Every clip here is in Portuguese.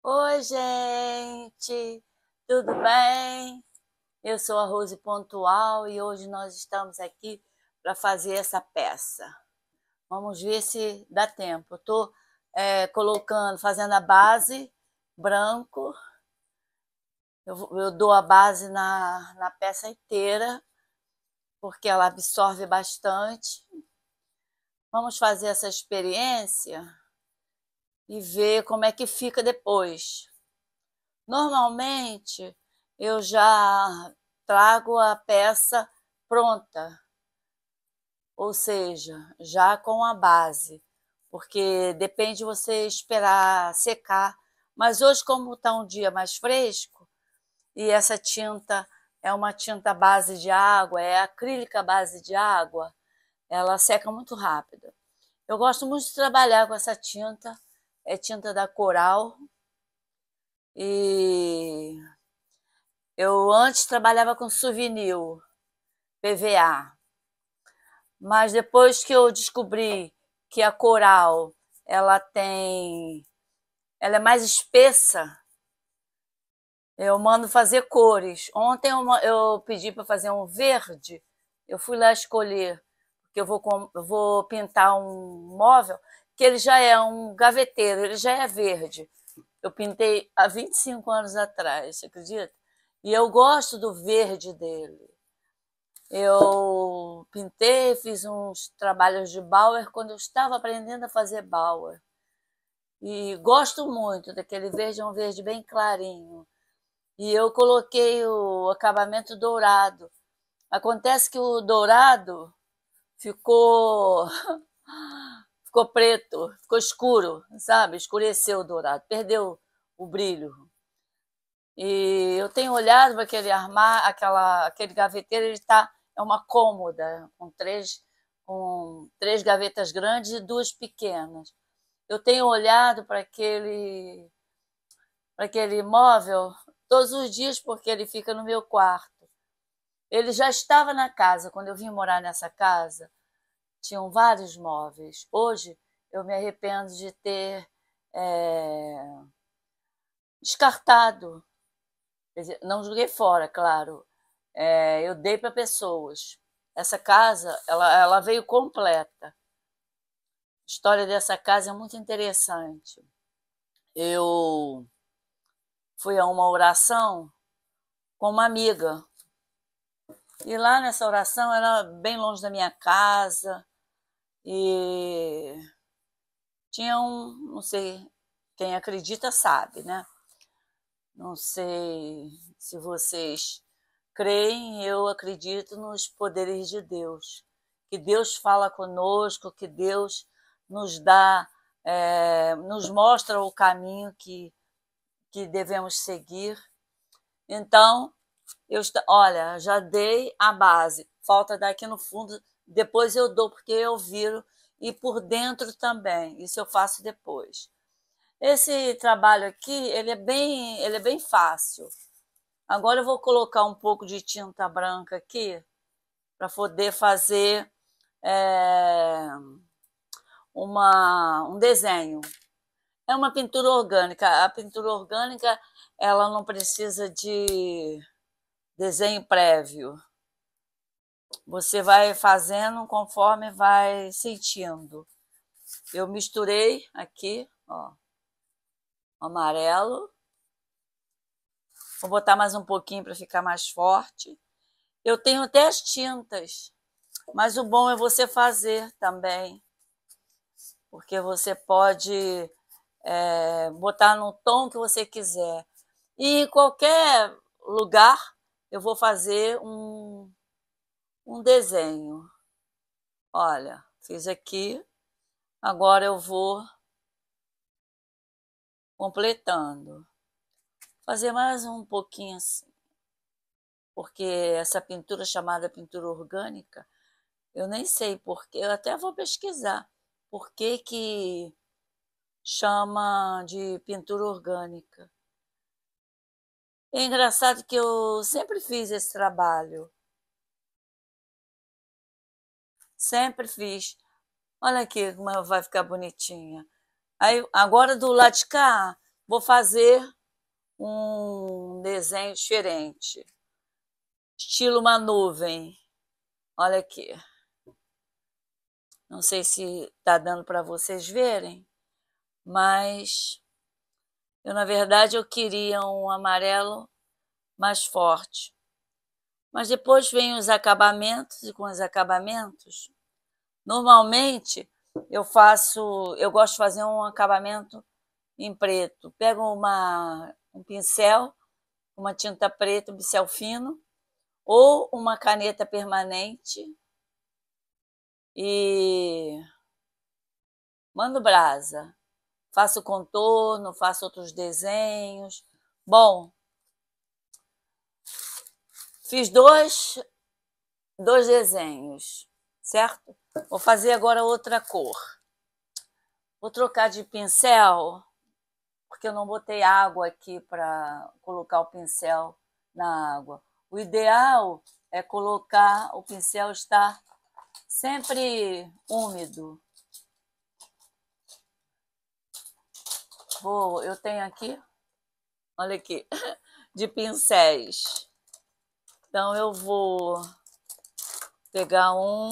Oi, gente, tudo bem? Eu sou a Rose Pontual e hoje nós estamos aqui para fazer essa peça. Vamos ver se dá tempo. Eu estou fazendo a base branco. Eu dou a base na peça inteira, porque ela absorve bastante. Vamos fazer essa experiência e ver como é que fica depois. Normalmente, eu já trago a peça pronta, ou seja, já com a base, porque depende de você esperar secar. Mas hoje, como está um dia mais fresco, e essa tinta é uma tinta à base de água, é acrílica à base de água, ela seca muito rápido. Eu gosto muito de trabalhar com essa tinta, é tinta da Coral, e eu antes trabalhava com souvenir, PVA, mas depois que eu descobri que a Coral ela é mais espessa, eu mando fazer cores. Ontem eu pedi para fazer um verde, eu fui lá escolher, porque eu vou pintar um móvel que ele já é um gaveteiro, ele já é verde. Eu pintei há 25 anos atrás, você acredita? E eu gosto do verde dele. Eu pintei, fiz uns trabalhos de Bauer quando eu estava aprendendo a fazer Bauer. E gosto muito daquele verde, é um verde bem clarinho. E eu coloquei o acabamento dourado. Acontece que o dourado ficou ficou preto, ficou escuro, sabe? Escureceu o dourado, perdeu o brilho. E eu tenho olhado para aquele armário, aquele gaveteiro, é uma cômoda com três gavetas grandes e duas pequenas. Eu tenho olhado para aquele móvel todos os dias porque ele fica no meu quarto. Ele já estava na casa, quando eu vim morar nessa casa, tinham vários móveis. Hoje eu me arrependo de ter descartado. Quer dizer, não joguei fora, claro. Eu dei para pessoas. Essa casa, ela veio completa. A história dessa casa é muito interessante. Eu fui a uma oração com uma amiga. E lá nessa oração era bem longe da minha casa. E tinha não sei, quem acredita sabe, né? Não sei se vocês creem, eu acredito nos poderes de Deus. Que Deus fala conosco, que Deus nos dá, nos mostra o caminho que devemos seguir. Então, olha, já dei a base, falta daqui no fundo, depois eu dou, porque eu viro, e por dentro também, isso eu faço depois. Esse trabalho aqui, ele é bem fácil. Agora eu vou colocar um pouco de tinta branca aqui para poder fazer um desenho. É uma pintura orgânica. A pintura orgânica ela não precisa de desenho prévio. Você vai fazendo conforme vai sentindo. Eu misturei aqui, ó, amarelo. Vou botar mais um pouquinho para ficar mais forte. Eu tenho até as tintas, mas o bom é você fazer também, porque você pode botar no tom que você quiser. E em qualquer lugar eu vou fazer um desenho. Olha, fiz aqui, agora eu vou completando. Fazer mais um pouquinho assim, porque essa pintura chamada pintura orgânica, eu nem sei porquê, eu até vou pesquisar por que chama de pintura orgânica. É engraçado que eu sempre fiz esse trabalho, sempre fiz. Olha aqui como ela vai ficar bonitinha. Aí, agora do lado de cá, vou fazer um desenho diferente, estilo uma nuvem. Olha aqui. Não sei se está dando para vocês verem, mas eu, na verdade, eu queria um amarelo mais forte. Mas depois vem os acabamentos, e com os acabamentos, normalmente eu gosto de fazer um acabamento em preto. Pego um pincel, uma tinta preta, um pincel fino, ou uma caneta permanente e mando brasa. Faço contorno, faço outros desenhos. Bom, fiz dois desenhos, certo? Vou fazer agora outra cor. Vou trocar de pincel, porque eu não botei água aqui para colocar o pincel na água. O ideal é colocar o pincel estar sempre úmido. Eu tenho aqui, olha aqui, de pincéis. Então eu vou pegar um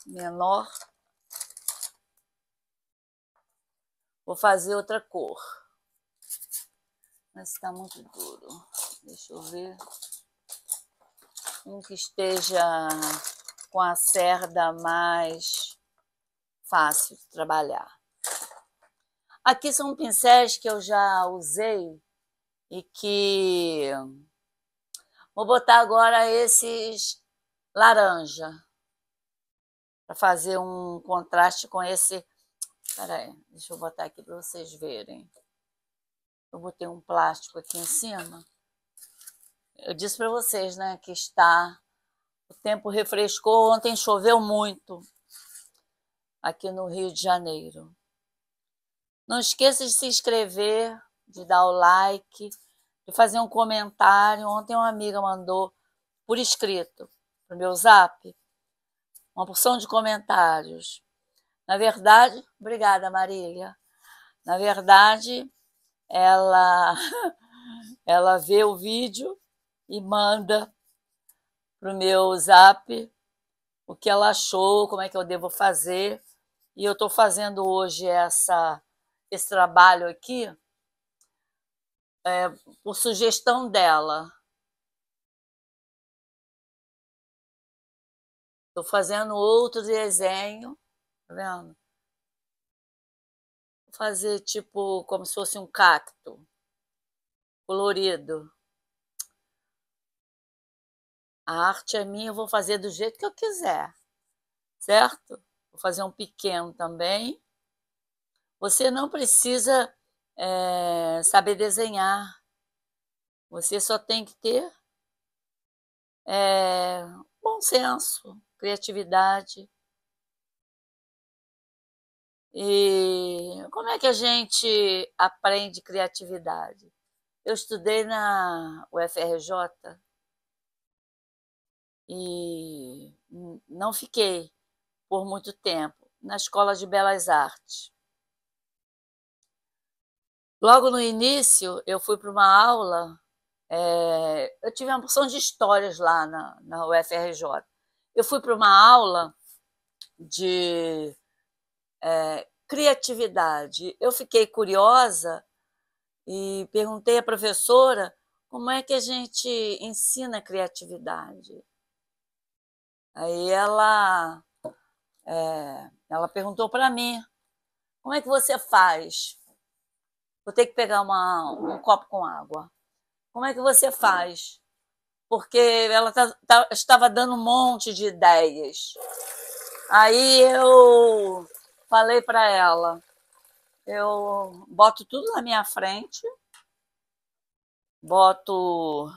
menor. Vou fazer outra cor. Mas está muito duro. Deixa eu ver. Um que esteja com a cerda mais fácil de trabalhar. Aqui são pincéis que eu já usei e que vou botar agora esses laranja para fazer um contraste com esse. Espera aí, deixa eu botar aqui para vocês verem. Eu botei um plástico aqui em cima. Eu disse para vocês, né, que o tempo refrescou. Ontem choveu muito aqui no Rio de Janeiro. Não esqueça de se inscrever, de dar o like, de fazer um comentário. Ontem uma amiga mandou por escrito para o meu zap uma porção de comentários. Na verdade, obrigada, Marília. Na verdade, ela vê o vídeo e manda para o meu zap o que ela achou, como é que eu devo fazer. E eu estou fazendo hoje esse trabalho aqui por sugestão dela. Estou fazendo outro desenho, tá vendo? Vou fazer tipo como se fosse um cacto colorido. A arte é minha, eu vou fazer do jeito que eu quiser, certo? Vou fazer um pequeno também. Você não precisa saber desenhar. Você só tem que ter bom senso, criatividade. E como é que a gente aprende criatividade? Eu estudei na UFRJ e não fiquei por muito tempo na Escola de Belas Artes. Logo no início, eu fui para uma aula, eu tive uma porção de histórias lá na UFRJ. Eu fui para uma aula de criatividade. Eu fiquei curiosa e perguntei à professora como é que a gente ensina criatividade. Aí ela perguntou para mim, como é que você faz? Vou ter que pegar um copo com água. Como é que você faz? Porque ela estava dando um monte de ideias. Aí eu falei para ela, eu boto tudo na minha frente, boto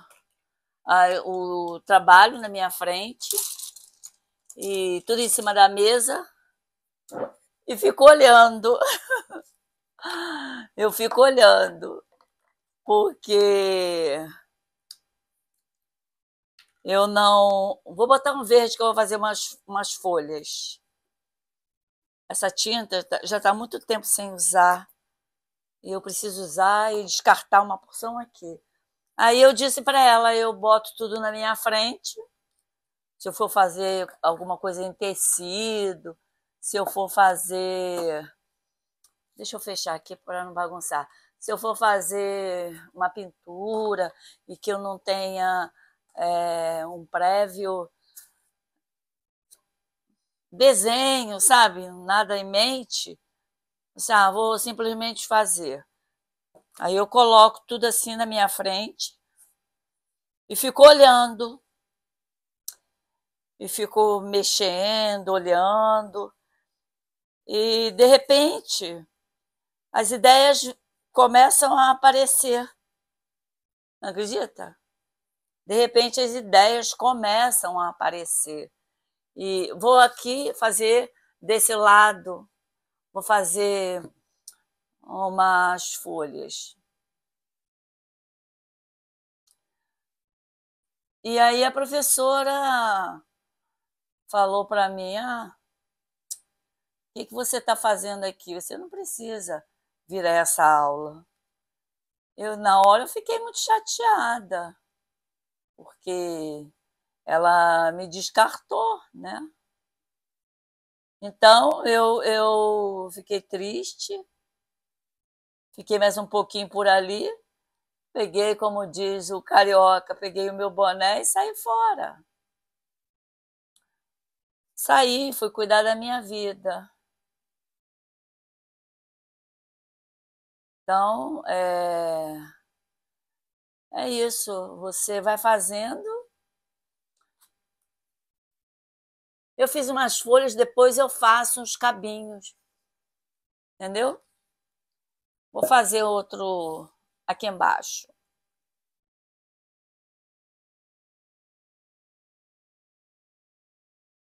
o trabalho na minha frente e tudo em cima da mesa e fico olhando. Eu fico olhando, porque eu não... Vou botar um verde que eu vou fazer umas folhas. Essa tinta já está há muito tempo sem usar e eu preciso usar e descartar uma porção aqui. Aí eu disse para ela, eu boto tudo na minha frente, se eu for fazer alguma coisa em tecido, se eu for fazer... Deixa eu fechar aqui para não bagunçar. Se eu for fazer uma pintura e que eu não tenha um prévio desenho, sabe? Nada em mente, vou simplesmente fazer. Aí eu coloco tudo assim na minha frente e fico olhando. E fico mexendo, olhando. E, de repente, as ideias começam a aparecer. Não acredita? De repente, as ideias começam a aparecer. E vou aqui fazer desse lado, vou fazer umas folhas. E aí a professora falou para mim, o que você está fazendo aqui? Você não precisa vir a essa aula. Na hora, eu fiquei muito chateada, porque ela me descartou, né? Então, eu fiquei triste, fiquei mais um pouquinho por ali, peguei, como diz o carioca, peguei o meu boné e saí fora. Saí, fui cuidar da minha vida. Então, é isso, você vai fazendo. Eu fiz umas folhas, depois eu faço uns cabinhos, entendeu? Vou fazer outro aqui embaixo.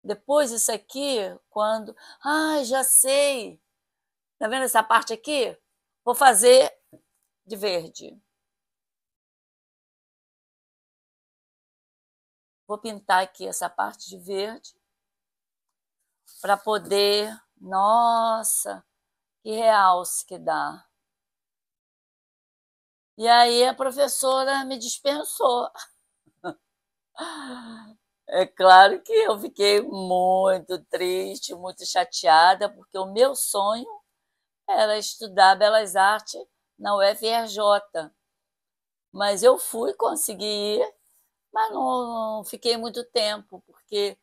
Depois isso aqui, quando... já sei! Tá vendo essa parte aqui? Vou fazer de verde. Vou pintar aqui essa parte de verde para poder... Nossa, que realce que dá. E aí a professora me dispensou. É claro que eu fiquei muito triste, muito chateada, porque o meu sonho era estudar Belas Artes na UFRJ. Mas eu fui conseguir ir, mas não fiquei muito tempo, porque,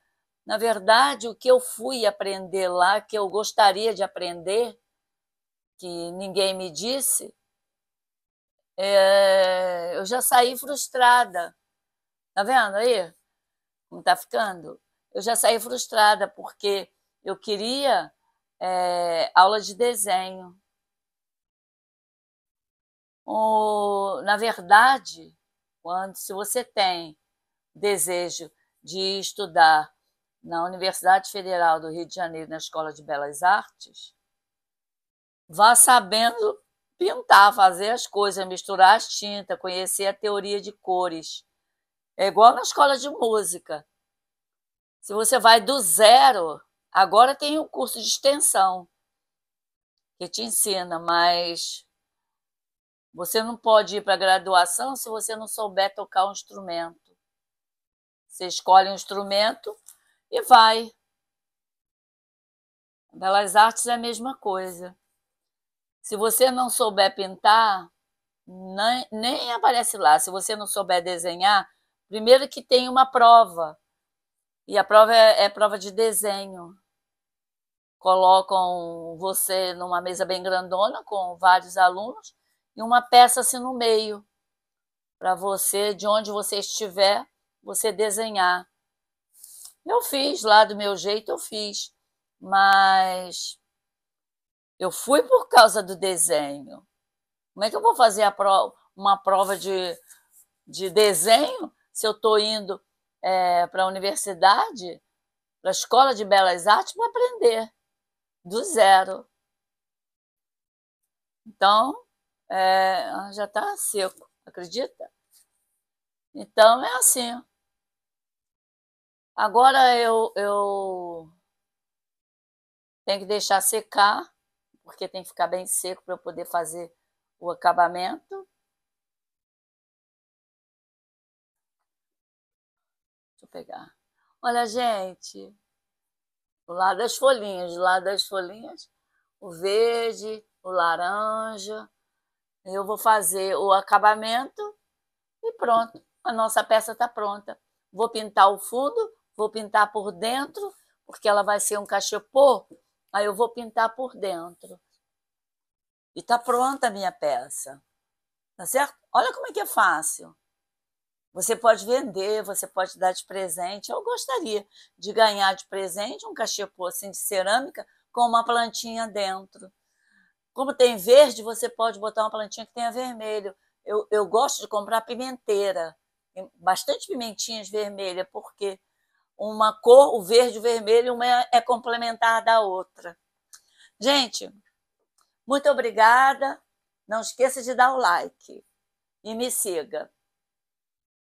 na verdade, o que eu fui aprender lá, que eu gostaria de aprender, que ninguém me disse, eu já saí frustrada. Tá vendo aí como tá ficando? Eu já saí frustrada, porque eu queria aula de desenho. Na verdade, se você tem desejo de estudar na Universidade Federal do Rio de Janeiro, na Escola de Belas Artes, vá sabendo pintar, fazer as coisas, misturar as tintas, conhecer a teoria de cores. É igual na escola de música. Se você vai do zero, agora tem um curso de extensão que te ensina, mas você não pode ir para a graduação se você não souber tocar um instrumento. Você escolhe um instrumento e vai. Belas Artes é a mesma coisa. Se você não souber pintar, nem aparece lá. Se você não souber desenhar, primeiro que tem uma prova. E a prova é prova de desenho. Colocam você numa mesa bem grandona, com vários alunos, e uma peça assim no meio, para você, de onde você estiver, você desenhar. Eu fiz lá do meu jeito, eu fiz. Mas eu fui por causa do desenho. Como é que eu vou fazer uma prova de desenho se eu estou indo para a universidade, para a Escola de Belas Artes, para aprender do zero? Então, já está seco, acredita? Então, é assim. Agora eu tenho que deixar secar, porque tem que ficar bem seco para eu poder fazer o acabamento. Deixa eu pegar. Olha, gente, do lado das folhinhas, o verde, o laranja. Eu vou fazer o acabamento e pronto. A nossa peça está pronta. Vou pintar o fundo, vou pintar por dentro, porque ela vai ser um cachepô, aí eu vou pintar por dentro. E está pronta a minha peça. Tá certo? Olha como é que é fácil. Você pode vender, você pode dar de presente. Eu gostaria de ganhar de presente um cachepô assim de cerâmica com uma plantinha dentro. Como tem verde, você pode botar uma plantinha que tenha vermelho. Eu gosto de comprar pimenteira, bastante pimentinhas vermelhas, porque uma cor, o verde e o vermelho, uma é complementar da outra. Gente, muito obrigada. Não esqueça de dar o like e me siga.